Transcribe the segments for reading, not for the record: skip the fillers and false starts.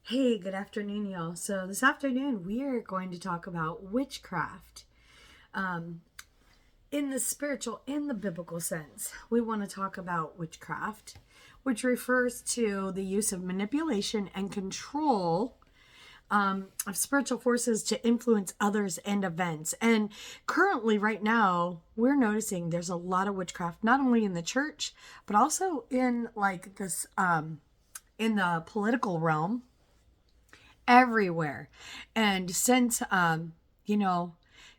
Hey, good afternoon, y'all. So, this afternoon we are going to talk about witchcraft in the spiritual and the biblical sense. We want to talk about witchcraft, which refers to the use of manipulation and control of spiritual forces to influence others and events. And currently, right now, we're noticing there's a lot of witchcraft, not only in the church, but also in like this, in the political realm everywhere. And since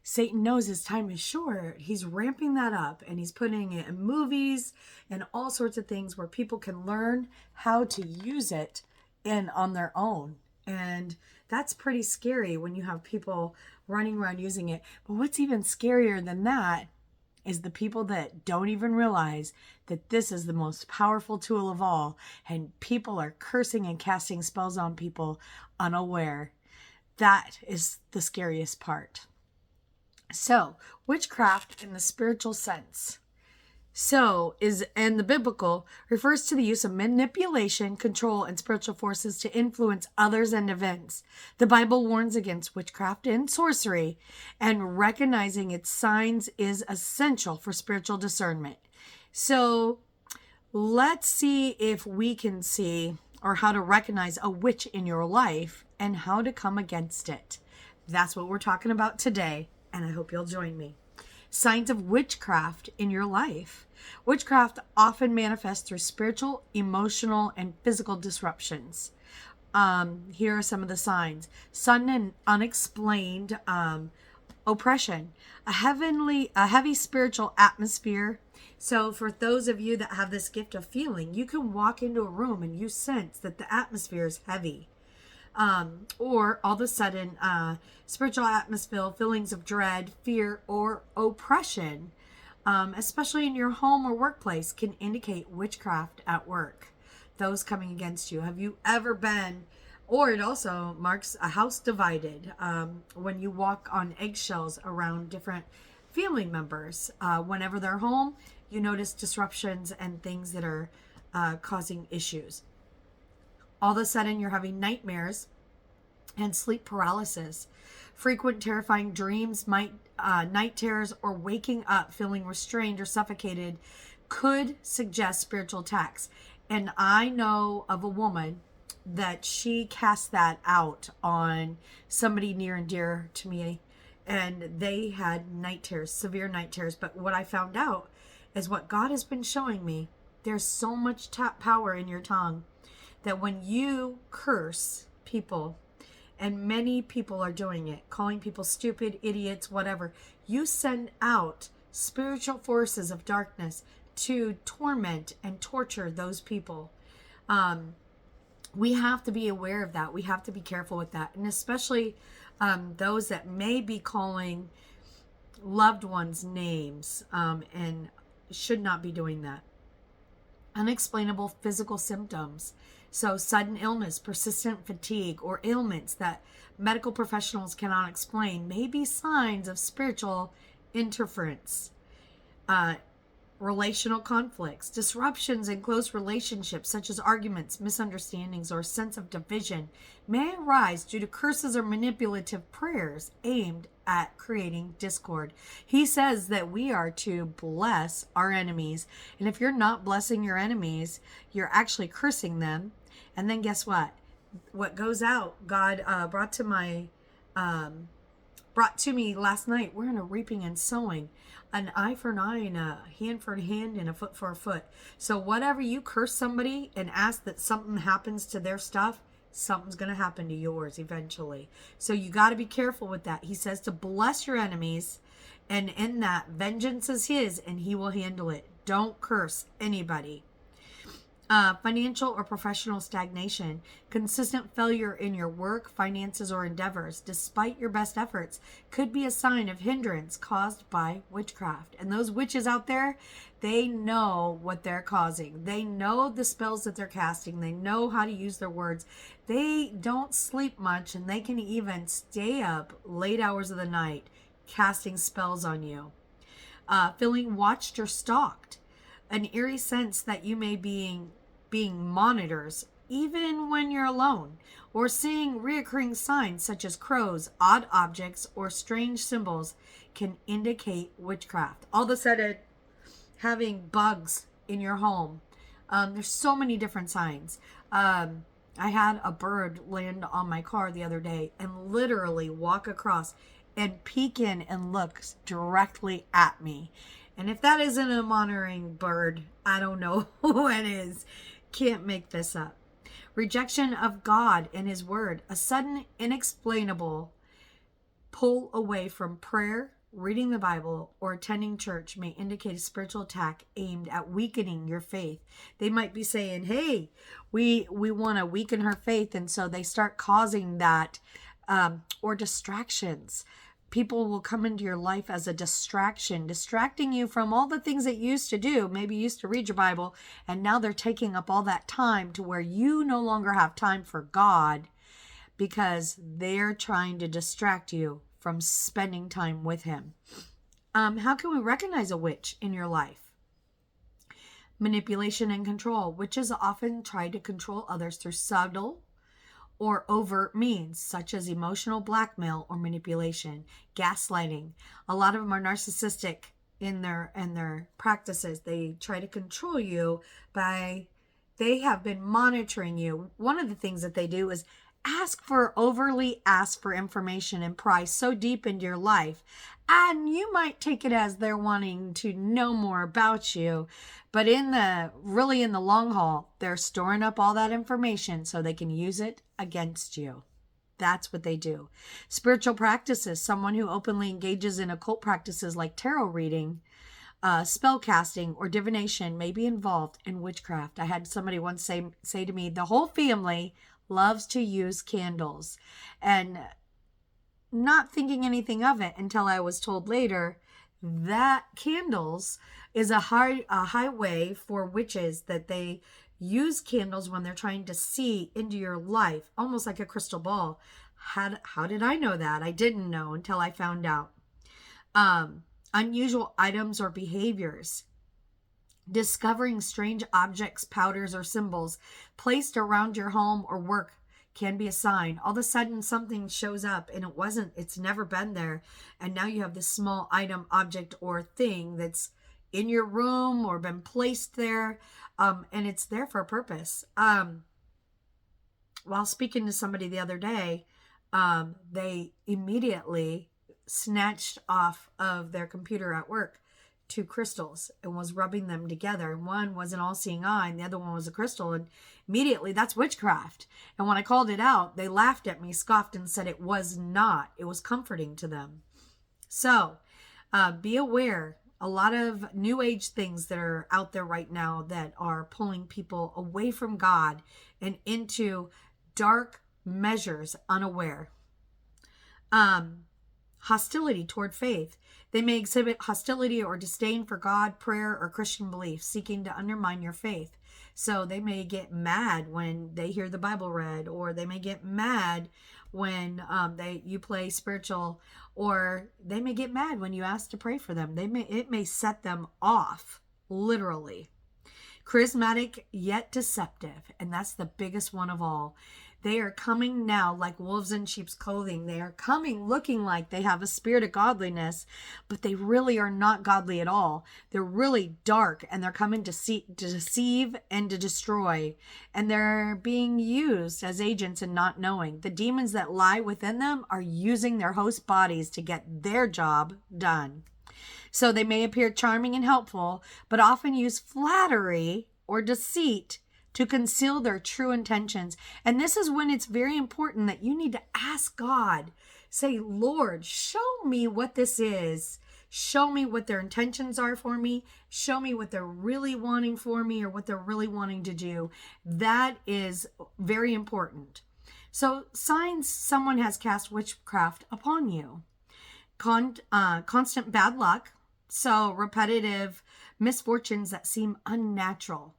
Satan knows his time is short, he's ramping that up and he's putting it in movies and all sorts of things where people can learn how to use it in on their own. And that's pretty scary when you have people running around using it. But what's even scarier than that is the people that don't even realize that this is the most powerful tool of all, and people are cursing and casting spells on people unaware. That is the scariest part. So, witchcraft in the spiritual sense. And the biblical refers to the use of manipulation, control, and spiritual forces to influence others and events. The Bible warns against witchcraft and sorcery, and recognizing its signs is essential for spiritual discernment. So, let's see if we can see or how to recognize a witch in your life and how to come against it. That's what we're talking about today, and I hope you'll join me. Signs of witchcraft in your life. Witchcraft often manifests through spiritual, emotional, and physical disruptions. Here are some of the signs. Sudden and unexplained oppression. A heavy spiritual atmosphere. So for those of you that have this gift of feeling, you can walk into a room and you sense that the atmosphere is heavy. Or all of a sudden, spiritual atmosphere, feelings of dread, fear, or oppression, especially in your home or workplace, can indicate witchcraft at work. Those coming against you. Have you ever been, or it also marks a house divided when you walk on eggshells around different family members. Whenever they're home, you notice disruptions and things that are causing issues. All of a sudden, you're having nightmares and sleep paralysis. Frequent terrifying dreams, night terrors, or waking up feeling restrained or suffocated could suggest spiritual attacks. And I know of a woman that she cast that out on somebody near and dear to me. And they had night terrors, severe night terrors. But what I found out is what God has been showing me. There's so much power in your tongue that when you curse people, and many people are doing it, calling people stupid, idiots, whatever, you send out spiritual forces of darkness to torment and torture those people. We have to be aware of that. We have to be careful with that. And especially those that may be calling loved ones names and should not be doing that. Unexplainable physical symptoms. So sudden illness, persistent fatigue, or ailments that medical professionals cannot explain may be signs of spiritual interference. Relational conflicts, disruptions in close relationships such as arguments, misunderstandings, or a sense of division may arise due to curses or manipulative prayers aimed at creating discord. He says that we are to bless our enemies. And if you're not blessing your enemies, you're actually cursing them. And then guess what? What goes out, God brought to me last night. We're in a reaping and sowing. An eye for an eye and a hand for a hand and a foot for a foot. So whatever you curse somebody and ask that something happens to their stuff, something's going to happen to yours eventually. So you got to be careful with that. He says to bless your enemies, and in that, vengeance is his and he will handle it. Don't curse anybody. Financial or professional stagnation, consistent failure in your work, finances, or endeavors, despite your best efforts, could be a sign of hindrance caused by witchcraft. And those witches out there, they know what they're causing. They know the spells that they're casting. They know how to use their words. They don't sleep much, and they can even stay up late hours of the night casting spells on you. Feeling watched or stalked. An eerie sense that you may being monitors even when you're alone, or seeing reoccurring signs such as crows, odd objects, or strange symbols can indicate witchcraft. All of a sudden, having bugs in your home. There's so many different signs. I had a bird land on my car the other day and literally walk across and peek in and look directly at me. And if that isn't a monitoring bird, I don't know what is. Can't make this up. Rejection of God and His Word. A sudden, inexplainable pull away from prayer, reading the Bible, or attending church may indicate a spiritual attack aimed at weakening your faith. They might be saying, hey, we want to weaken her faith. And so they start causing that, or distractions. People will come into your life as a distraction, distracting you from all the things that you used to do. Maybe you used to read your Bible, and now they're taking up all that time to where you no longer have time for God because they're trying to distract you from spending time with Him. How can we recognize a witch in your life? Manipulation and control. Witches often try to control others through subtle or overt means, such as emotional blackmail or manipulation, gaslighting. A lot of them are narcissistic in their practices. They try to control you by, they have been monitoring you. One of the things that they do is overly ask for information and pry so deep into your life. And you might take it as they're wanting to know more about you. But in the long haul, they're storing up all that information so they can use it against you. That's what they do. Spiritual practices. Someone who openly engages in occult practices like tarot reading, spell casting, or divination may be involved in witchcraft. I had somebody once say to me, the whole family loves to use candles, and not thinking anything of it until I was told later that candles is a high way for witches, that they use candles when they're trying to see into your life, almost like a crystal ball. How did I know that? I didn't know until I found out. Unusual items or behaviors. Discovering strange objects, powders, or symbols placed around your home or work can be a sign. All of a sudden something shows up and it's never been there. And now you have this small item, object, or thing that's in your room or been placed there. And it's there for a purpose. While speaking to somebody the other day, they immediately snatched off of their computer at work 2 crystals and was rubbing them together. And one was an all-seeing eye and the other one was a crystal. And immediately, that's witchcraft. And when I called it out, they laughed at me, scoffed, and said it was not. It was comforting to them. So be aware. A lot of new age things that are out there right now that are pulling people away from God and into dark measures unaware. Hostility toward faith. They may exhibit hostility or disdain for God, prayer, or Christian belief, seeking to undermine your faith. So they may get mad when they hear the Bible read, or they may get mad when you play spiritual, or they may get mad when you ask to pray for them. It may set them off, literally. Charismatic yet deceptive, and that's the biggest one of all. They are coming now like wolves in sheep's clothing. They are coming looking like they have a spirit of godliness, but they really are not godly at all. They're really dark, and they're coming to deceive and to destroy. And they're being used as agents and not knowing. The demons that lie within them are using their host bodies to get their job done. So they may appear charming and helpful, but often use flattery or deceit to conceal their true intentions. And this is when it's very important that you need to ask God. Say, Lord, show me what this is. Show me what their intentions are for me. Show me what they're really wanting for me, or what they're really wanting to do. That is very important. So signs someone has cast witchcraft upon you. Constant bad luck. So repetitive misfortunes that seem unnatural.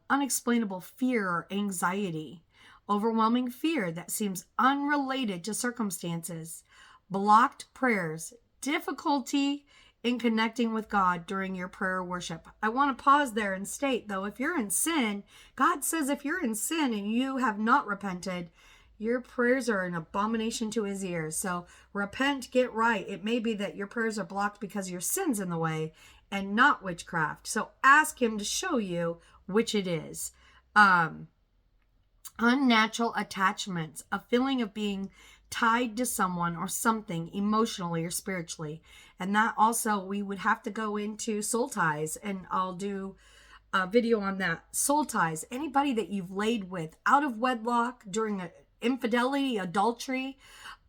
Unexplainable fear or anxiety, overwhelming fear that seems unrelated to circumstances, blocked prayers, difficulty in connecting with God during your prayer worship. I want to pause there and state, though, if you're in sin, God says if you're in sin and you have not repented, your prayers are an abomination to his ears. So repent, get right. It may be that your prayers are blocked because your sin's in the way and not witchcraft. So ask him to show you which it is. Unnatural attachments, a feeling of being tied to someone or something emotionally or spiritually. And that also, we would have to go into soul ties, and I'll do a video on that. Soul ties, anybody that you've laid with out of wedlock during a infidelity, adultery,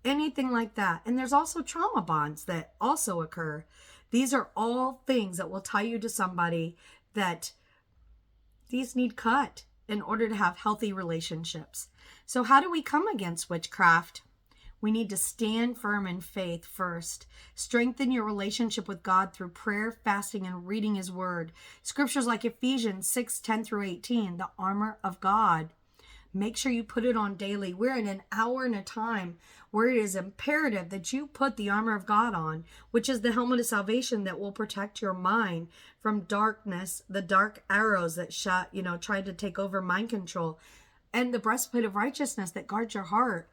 anything like that. And there's also trauma bonds that also occur. These are all things that will tie you to somebody that these need cut in order to have healthy relationships. So how do we come against witchcraft? We need to stand firm in faith first. Strengthen your relationship with God through prayer, fasting, and reading his word. Scriptures like Ephesians 6:10-18, the armor of God. Make sure you put it on daily. We're in an hour and a time where it is imperative that you put the armor of God on, which is the helmet of salvation that will protect your mind from darkness, the dark arrows that tried to take over mind control, and the breastplate of righteousness that guards your heart,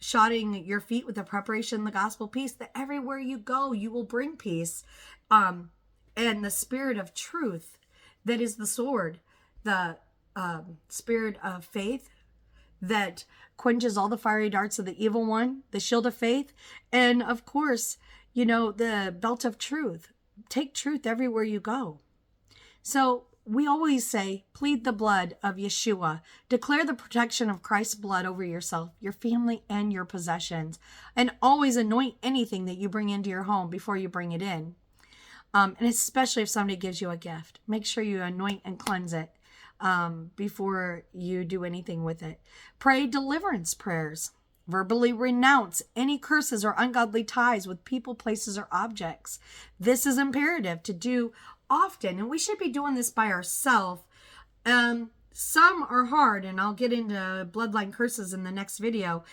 shodding your feet with the preparation of the gospel peace, that everywhere you go, you will bring peace, and the spirit of truth, that is the sword, the spirit of faith that quenches all the fiery darts of the evil one, the shield of faith, and of course, the belt of truth. Take truth everywhere you go. So we always say, plead the blood of Yeshua. Declare the protection of Christ's blood over yourself, your family, and your possessions. And always anoint anything that you bring into your home before you bring it in. And especially if somebody gives you a gift, make sure you anoint and cleanse it before you do anything with it. Pray deliverance prayers. Verbally renounce any curses or ungodly ties with people, places, or objects. This is imperative to do often, and we should be doing this by ourselves. Some are hard, and I'll get into bloodline curses in the next video.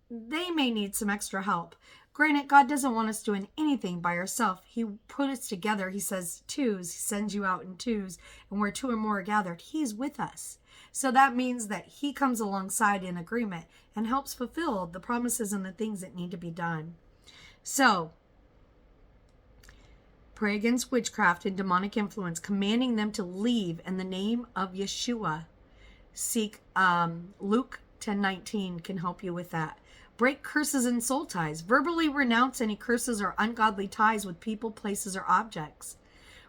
They may need some extra help. Granted, God doesn't want us doing anything by ourselves. He put us together. He says twos. He sends you out in twos. And where two or more are gathered, he's with us. So that means that he comes alongside in agreement and helps fulfill the promises and the things that need to be done. So, pray against witchcraft and demonic influence, commanding them to leave in the name of Yeshua. Seek Luke 10:19 can help you with that. Break curses and soul ties. Verbally renounce any curses or ungodly ties with people, places, or objects.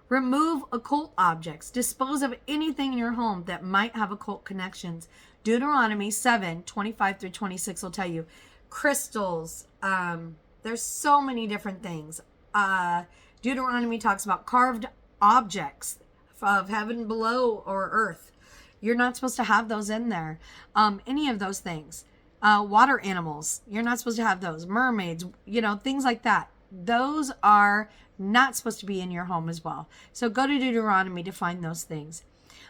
Remove occult objects. Dispose of anything in your home that might have occult connections. Deuteronomy 7:25-26 will tell you. Crystals. There's so many different things. Deuteronomy talks about carved objects of heaven below or earth. You're not supposed to have those in there. Any of those things. Water animals. You're not supposed to have those. Mermaids, things like that. Those are not supposed to be in your home as well. So go to Deuteronomy to find those things.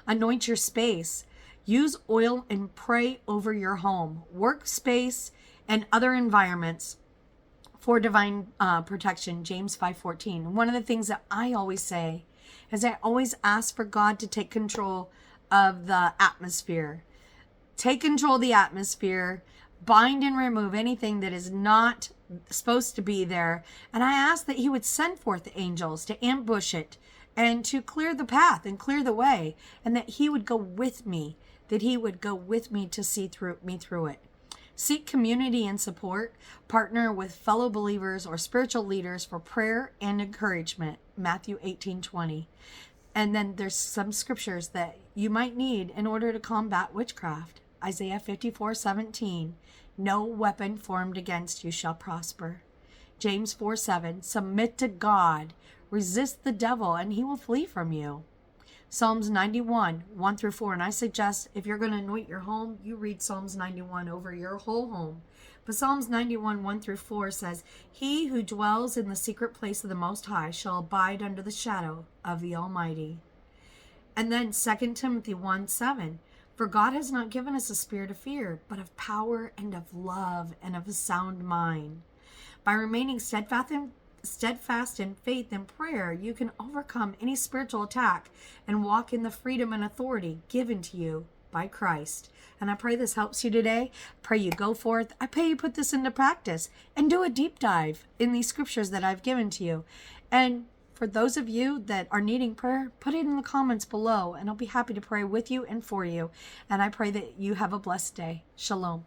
Anoint your space. Use oil and pray over your home, workspace, and other environments for divine protection. James 5:14. One of the things that I always say is I always ask for God to take control of the atmosphere. Take control of the atmosphere. Bind and remove anything that is not supposed to be there. And I ask that he would send forth angels to ambush it and to clear the path and clear the way. And that he would go with me. That he would go with me to see me through it. Seek community and support. Partner with fellow believers or spiritual leaders for prayer and encouragement. Matthew 18:20. And then there's some scriptures that you might need in order to combat witchcraft. Isaiah 54:17. No weapon formed against you shall prosper. James 4:7. Submit to God. Resist the devil and he will flee from you. Psalms 91:1-4. And I suggest if you're going to anoint your home, you read Psalms 91 over your whole home. But Psalms 91:1-4 says, He who dwells in the secret place of the Most High shall abide under the shadow of the Almighty. And then 2 Timothy 1:7. For God has not given us a spirit of fear, but of power and of love and of a sound mind. By remaining steadfast in faith and prayer, you can overcome any spiritual attack and walk in the freedom and authority given to you by Christ. And I pray this helps you today. Pray you go forth. I pray you put this into practice and do a deep dive in these scriptures that I've given to you. And for those of you that are needing prayer, put it in the comments below, and I'll be happy to pray with you and for you. And I pray that you have a blessed day. Shalom.